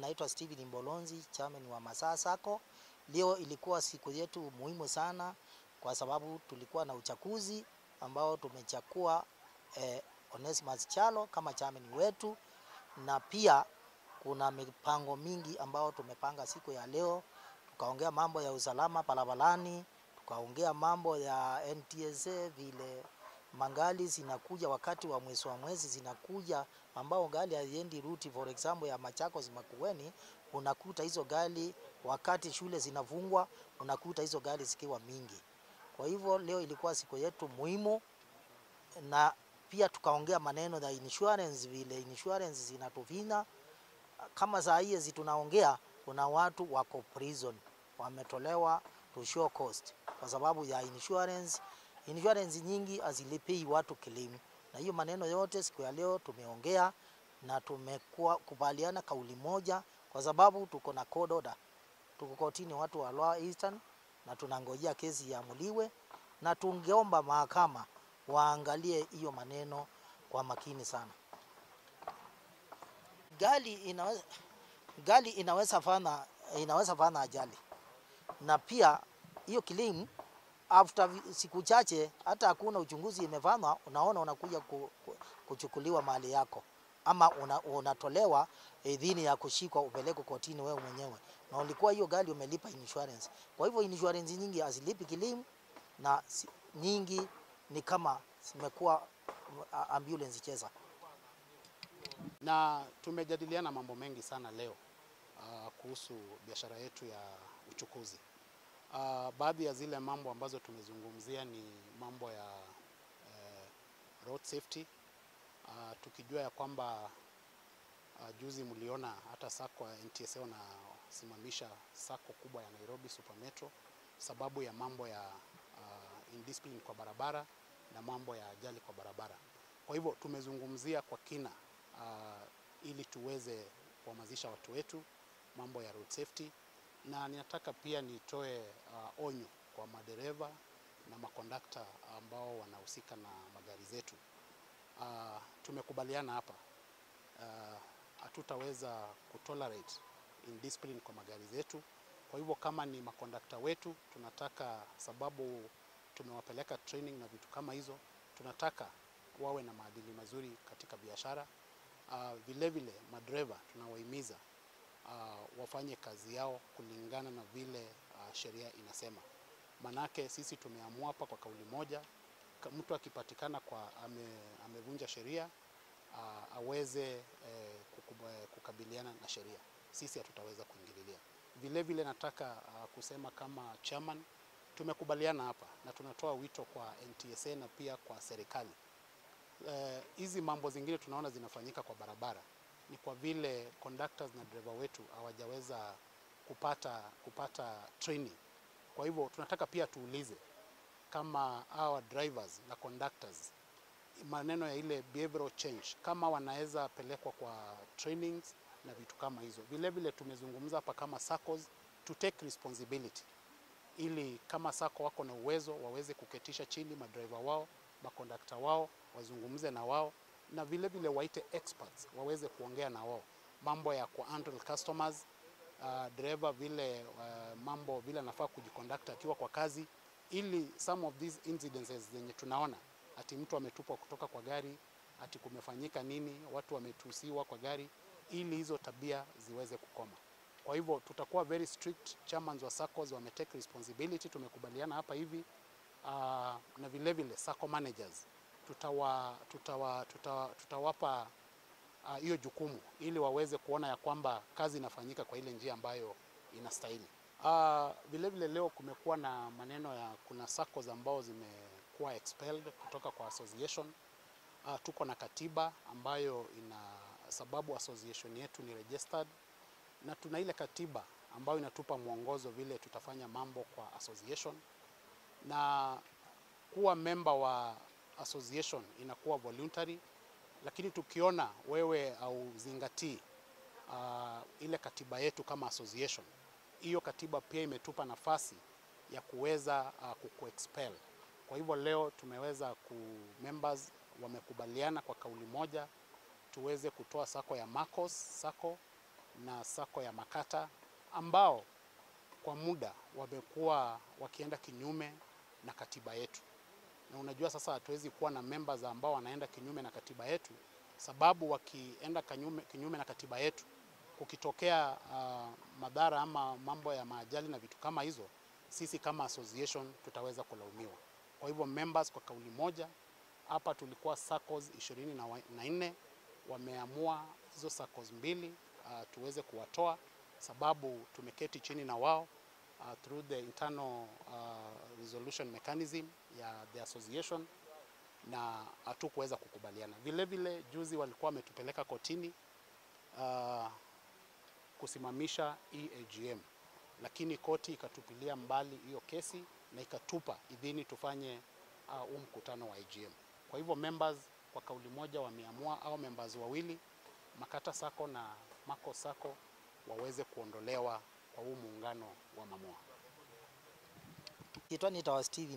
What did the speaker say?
Naitwa Steven Mbolonzi, chairman wa Masaa Sacco. Leo ilikuwa siku yetu muhimu sana kwa sababu tulikuwa na uchaguzi ambao tumechagua Onesmus Chalo kama chairman wetu, na pia kuna mipango mingi ambao tumepanga siku ya leo. Tukaongea mambo ya usalama barabarani, tukaongea mambo ya NTSA, vile mangali zinakuja wakati wa mwezi zinakuja ambao gali haiendi route, for example ya Machakos Makueni, unakuta hizo gali wakati shule zinafungwa, unakuta hizo gali zikiwa mingi. Kwa hivyo leo ilikuwa siku yetu muhimu, na pia tukaongea maneno ya insurance, vile insurance zinatuvina. Kama saa hizi tunaongea, kuna watu wako prison wametolewa to show cost kwa sababu ya insurance. Insurance nyingi hazilipii watu claim, na hiyo maneno yote siku ya leo tumeongea na tumekuwa kubaliana kauli moja, kwa sababu tuko na court order, tuko kotini watu wa Lower Eastern na tunangojea kesi iamuliwe, na tungeomba mahakama waangalie hiyo maneno kwa makini sana. Gali inaweza fanya ajali, na pia hiyo claim after siku chache hata hakuna uchunguzi imefanywa, unaona unakuja kuchukuliwa mali yako, ama unatolewa idhini ya kushikwa upeleke kotini wewe mwenyewe, na ulikuwa hiyo gali umelipa insurance. Kwa hivyo insurance nyingi hazilipi claim, na nyingi ni kama zimekuwa ambulance cheza. Na tumejadiliana mambo mengi sana leo kuhusu biashara yetu ya uchukuzi. Baadhi ya zile mambo ambazo tumezungumzia ni mambo ya road safety. Tukijua ya kwamba juzi mliona hata sako ya NTSA wanasimamisha sako kubwa ya Nairobi Super Metro sababu ya mambo ya indiscipline kwa barabara na mambo ya ajali kwa barabara. Kwa hivyo tumezungumzia kwa kina ili tuweze kuhamasisha watu wetu mambo ya road safety, na ninataka pia nitoe onyo kwa madereva na makondakta ambao wanahusika na magari zetu. Tumekubaliana hapa hatutaweza kutolerate indiscipline kwa magari zetu. Kwa hivyo kama ni makondakta wetu, tunataka, sababu tumewapeleka training na vitu kama hizo, tunataka wawe na maadili mazuri katika biashara. Vile vile madereva tunawahimiza wafanye kazi yao kulingana na vile sheria inasema. Manake sisi tumeamua hapa kwa kauli moja, mtu akipatikana kwa amevunja sheria aweze kukabiliana na sheria. Sisi hatutaweza kuingililia. Vile vile nataka kusema kama chairman, tumekubaliana hapa na tunatoa wito kwa NTSA na pia kwa serikali. Hizi mambo zingine tunaona zinafanyika kwa barabara ni kwa vile conductors na driver wetu hawajaweza kupata training. Kwa hivyo tunataka pia tuulize kama our drivers na conductors, maneno ya ile behavioral change, kama wanaweza pelekwa kwa trainings na vitu kama hizo. Vile vile tumezungumza hapa kama SACCOs to take responsibility, ili kama SACCO wako na uwezo waweze kuketisha chini madriver wao, makondakta wao, wazungumze na wao, na vile vile waite experts waweze kuongea na wao mambo ya ku handle customers, driver vile mambo vile anafaa kujiconduct akiwa kwa kazi, ili some of these incidences zenye tunaona ati mtu ametupwa kutoka kwa gari, ati kumefanyika nini, watu wametusiwa kwa gari, ili hizo tabia ziweze kukoma. Kwa hivyo tutakuwa very strict. Chairmans wa SACCOs wametake responsibility, tumekubaliana hapa hivi, na vile vile SACCO managers tutawapa hiyo jukumu ili waweze kuona ya kwamba kazi inafanyika kwa ile njia ambayo inastahili. Vile vile leo kumekuwa na maneno ya kuna SACCOs ambao zimekuwa expelled kutoka kwa association. Tuko na katiba ambayo ina sababu association yetu ni registered, na tuna ile katiba ambayo inatupa mwongozo vile tutafanya mambo kwa association, na kuwa member wa association inakuwa voluntary. Lakini tukiona wewe au zingatii ile katiba yetu kama association, hiyo katiba pia imetupa nafasi ya kuweza kukuexpel. Kwa hivyo leo tumeweza members wamekubaliana kwa kauli moja tuweze kutoa SACCO ya Marcos SACCO na sako ya Makata ambao kwa muda wamekuwa wakienda kinyume na katiba yetu. Na unajua sasa hatuwezi kuwa na members ambao wanaenda kinyume na katiba yetu, sababu wakienda kinyume na katiba yetu, kukitokea madhara ama mambo ya maajali na vitu kama hizo, sisi kama association tutaweza kulaumiwa. Kwa hivyo members kwa kauli moja, hapa tulikuwa SACCOs 24, wameamua hizo SACCOs mbili tuweze kuwatoa, sababu tumeketi chini na wao through the internal resolution mechanism ya the association na hatukuweza kukubaliana. Vile vile juzi walikuwa wametupeleka kotini kusimamisha EAGM, lakini koti ikatupilia mbali hiyo kesi na ikatupa idhini tufanye mkutano wa AGM. Kwa hivyo members kwa kauli moja wameamua au members wawili, Makata Sacco na Mako Sacco, waweze kuondolewa kwa huu muungano wa Mamua. Kitwa ni Tawa Steve.